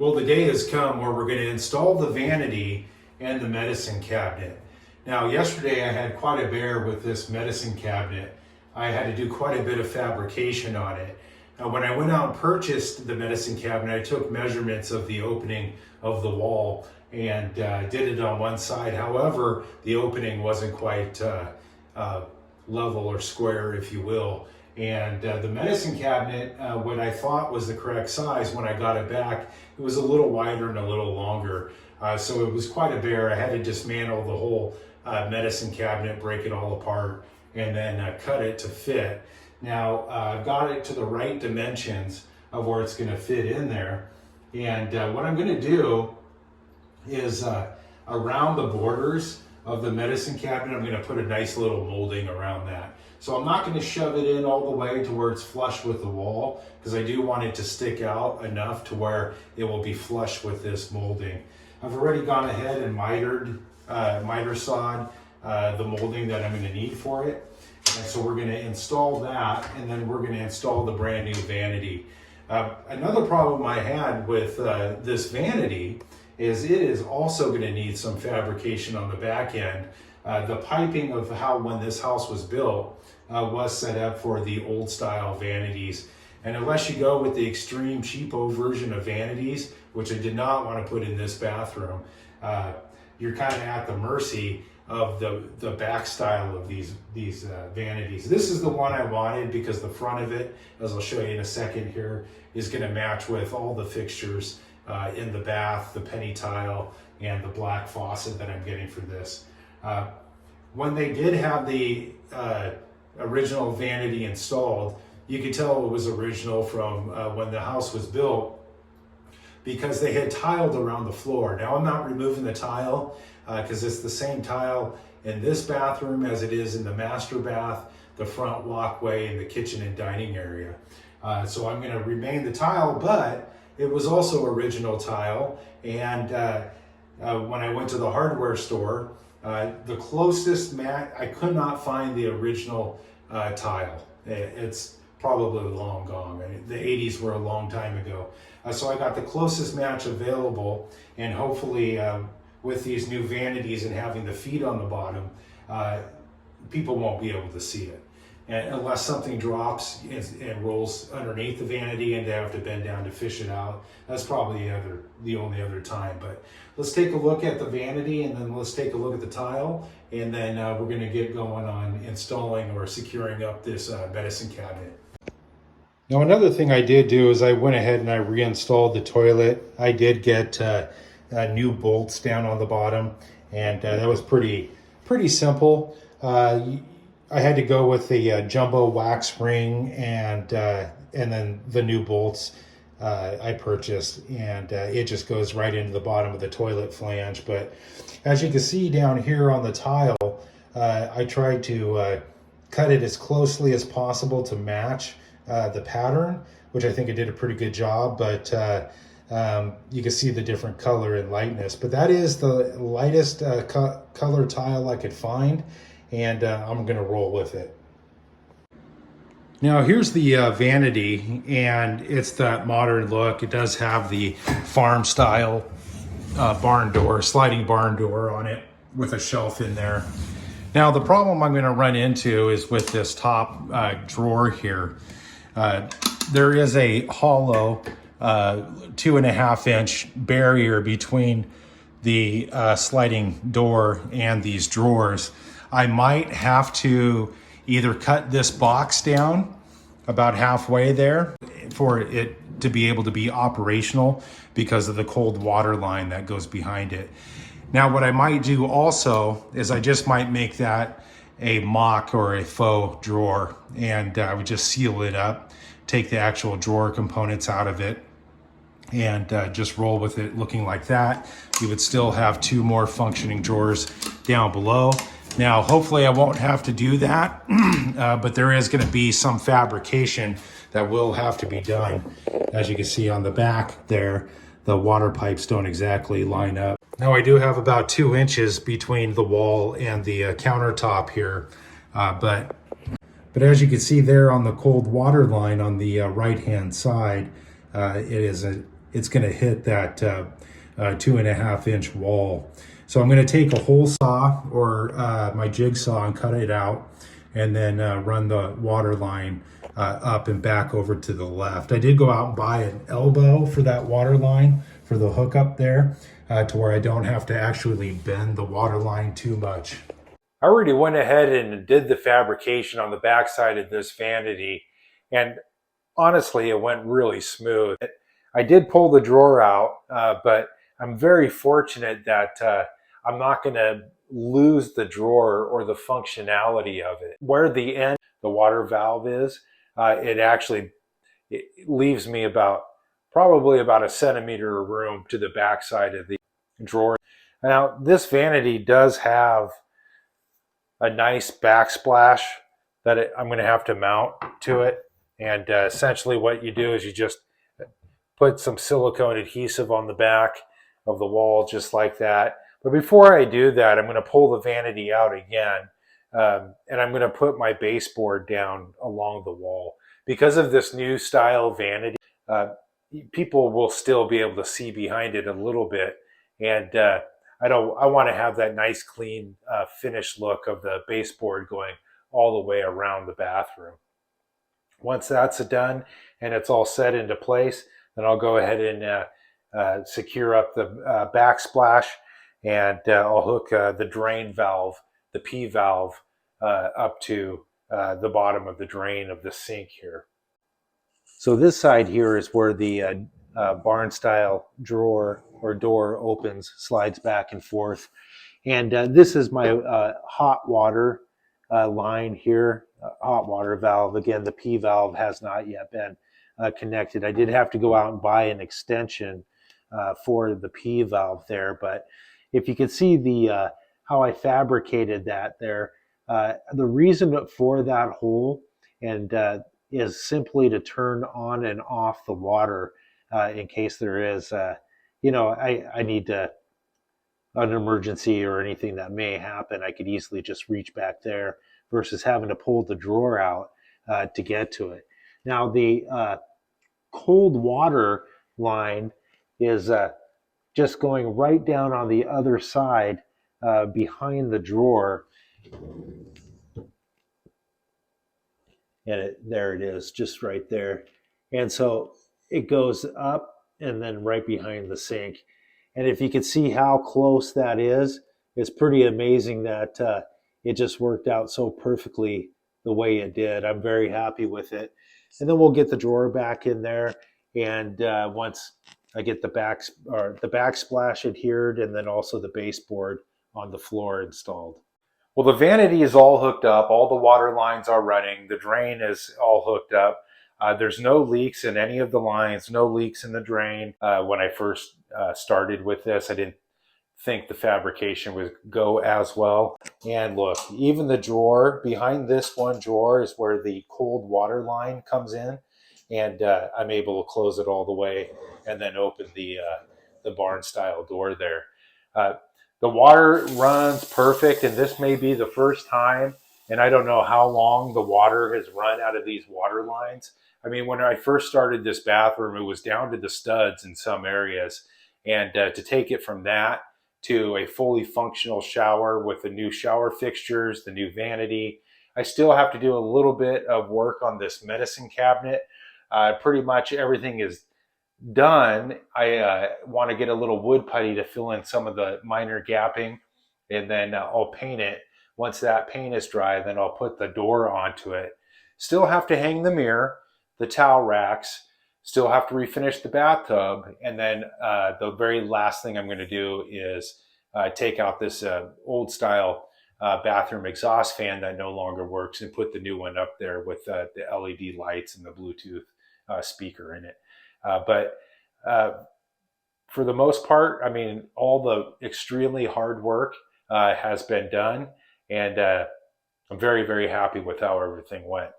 Well, the day has come where we're going to install the vanity and the medicine cabinet. Now, yesterday I had quite a bear with this medicine cabinet. I had to do quite a bit of fabrication on it. Now, when I went out and purchased the medicine cabinet, I took measurements of the opening of the wall and did it on one side. However, the opening wasn't quite level or square, if you will. And the medicine cabinet, what I thought was the correct size, when I got it back, it was a little wider and a little longer. So it was quite a bear. I had to dismantle the whole medicine cabinet, break it all apart, and then cut it to fit. Now, I've got it to the right dimensions of where it's going to fit in there. And what I'm going to do is around the borders of the medicine cabinet, I'm going to put a nice little molding around that. So I'm not going to shove it in all the way to where it's flush with the wall, because I do want it to stick out enough to where it will be flush with this molding. I've already gone ahead and miter sawed the molding that I'm going to need for it. And so we're going to install that, and then we're going to install the brand new vanity. Another problem I had with this vanity is it is also going to need some fabrication on the back end. The piping of how when this house was built was set up for the old style vanities. And unless you go with the extreme cheapo version of vanities, which I did not want to put in this bathroom, you're kind of at the mercy of the back style of these vanities. This is the one I wanted because the front of it, as I'll show you in a second here, is going to match with all the fixtures in the bath, the penny tile, and the black faucet that I'm getting for this. When they did have the original vanity installed, you could tell it was original from when the house was built, because they had tiled around the floor. Now, I'm not removing the tile because it's the same tile in this bathroom as it is in the master bath, the front walkway, and the kitchen and dining area. So I'm going to remain the tile, but it was also original tile. And when I went to the hardware store, the closest mat, I could not find the original tile. It's probably long gone. I mean, the 80s were a long time ago. So I got the closest match available, and hopefully with these new vanities and having the feet on the bottom, people won't be able to see it. And unless something drops and rolls underneath the vanity and they have to bend down to fish it out, that's probably the only other time. But let's take a look at the vanity, and then let's take a look at the tile, and then we're going to get going on installing or securing up this medicine cabinet. Now, another thing I did do is I went ahead and I reinstalled the toilet. I did get new bolts down on the bottom, and that was pretty simple. I had to go with the jumbo wax ring and then the new bolts I purchased, and it just goes right into the bottom of the toilet flange. But as you can see down here on the tile, I tried to cut it as closely as possible to match the pattern, which I think it did a pretty good job. But you can see the different color and lightness. But that is the lightest color tile I could find, and I'm going to roll with it. Now, here's the vanity, and it's that modern look. It does have the farm style barn door, sliding barn door on it with a shelf in there. Now, the problem I'm going to run into is with this top drawer here. There is a hollow 2.5 inch barrier between the sliding door and these drawers. I might have to either cut this box down about halfway there for it to be able to be operational because of the cold water line that goes behind it. Now, what I might do also is I just might make that a mock or a faux drawer, and I would just seal it up, take the actual drawer components out of it, and just roll with it looking like that. You would still have two more functioning drawers down below. Now, hopefully I won't have to do that, but there is going to be some fabrication that will have to be done. As you can see on the back there, the water pipes don't exactly line up. Now, I do have about 2 inches between the wall and the countertop here, but as you can see there on the cold water line on the right-hand side, it is it's going to hit that 2.5 inch wall. So I'm going to take a hole saw or my jigsaw and cut it out, and then run the water line up and back over to the left. I did go out and buy an elbow for that water line for the hookup there, to where I don't have to actually bend the water line too much. I already went ahead and did the fabrication on the backside of this vanity, and honestly, it went really smooth. I did pull the drawer out, but I'm very fortunate that I'm not going to lose the drawer or the functionality of it. Where the end, the water valve is, it leaves me probably about a centimeter of room to the backside of the drawer. Now, this vanity does have a nice backsplash that I'm going to have to mount to it. And essentially what you do is you just put some silicone adhesive on the back of the wall just like that. But before I do that, I'm going to pull the vanity out again, and I'm going to put my baseboard down along the wall. Because of this new style vanity, people will still be able to see behind it a little bit, and I want to have that nice clean finished look of the baseboard going all the way around the bathroom. Once that's done and it's all set into place, then I'll go ahead and secure up the backsplash, and I'll hook the drain valve, the P valve, up to the bottom of the drain of the sink here. So this side here is where the barn style drawer or door opens, slides back and forth. And this is my hot water line here, hot water valve. Again, the P valve has not yet been connected. I did have to go out and buy an extension for the P valve there, but if you can see the how I fabricated that there, the reason for that hole and is simply to turn on and off the water in case there is, I need to an emergency or anything that may happen. I could easily just reach back there versus having to pull the drawer out to get to it. Now the cold water line is just going right down on the other side behind the drawer. And there it is, just right there. And so it goes up and then right behind the sink. And if you can see how close that is, it's pretty amazing that it just worked out so perfectly the way it did. I'm very happy with it. And then we'll get the drawer back in there. And once I get the backsplash adhered, and then also the baseboard on the floor installed. Well, the vanity is all hooked up. All the water lines are running. The drain is all hooked up. There's no leaks in any of the lines, no leaks in the drain. When I first started with this, I didn't think the fabrication would go as well. And look, even the drawer, behind this one drawer is where the cold water line comes in. And I'm able to close it all the way and then open the barn style door there. The water runs perfect, and this may be the first time, and I don't know how long the water has run out of these water lines. I mean, when I first started this bathroom, it was down to the studs in some areas, and to take it from that to a fully functional shower with the new shower fixtures, the new vanity, I still have to do a little bit of work on this medicine cabinet. Pretty much everything is done. I want to get a little wood putty to fill in some of the minor gapping, and then I'll paint it. Once that paint is dry, then I'll put the door onto it. Still have to hang the mirror, the towel racks, still have to refinish the bathtub, and then the very last thing I'm going to do is take out this old style bathroom exhaust fan that no longer works and put the new one up there with the LED lights and the Bluetooth speaker in it. But for the most part, I mean, all the extremely hard work has been done, and I'm very, very happy with how everything went.